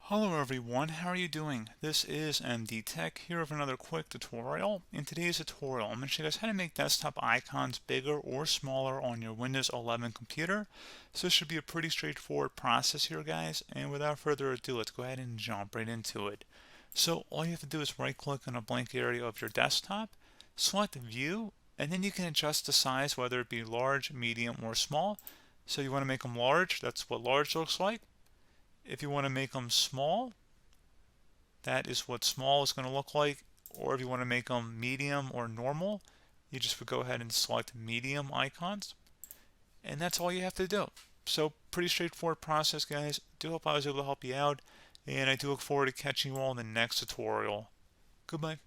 Hello everyone, how are you doing? This is MD Tech here with another quick tutorial. In today's tutorial, I'm going to show you guys how to make desktop icons bigger or smaller on your Windows 11 computer. So this should be a pretty straightforward process here, guys. And without further ado, let's go ahead and jump right into it. So all you have to do is right click on a blank area of your desktop, select View, and then you can adjust the size, whether it be large, medium, or small. So you want to make them large, that's what large looks like. If you want to make them small, that is what small is going to look like. Or if you want to make them medium or normal, you just would go ahead and select medium icons. And that's all you have to do. So pretty straightforward process, guys. Do hope I was able to help you out. And I do look forward to catching you all in the next tutorial. Goodbye.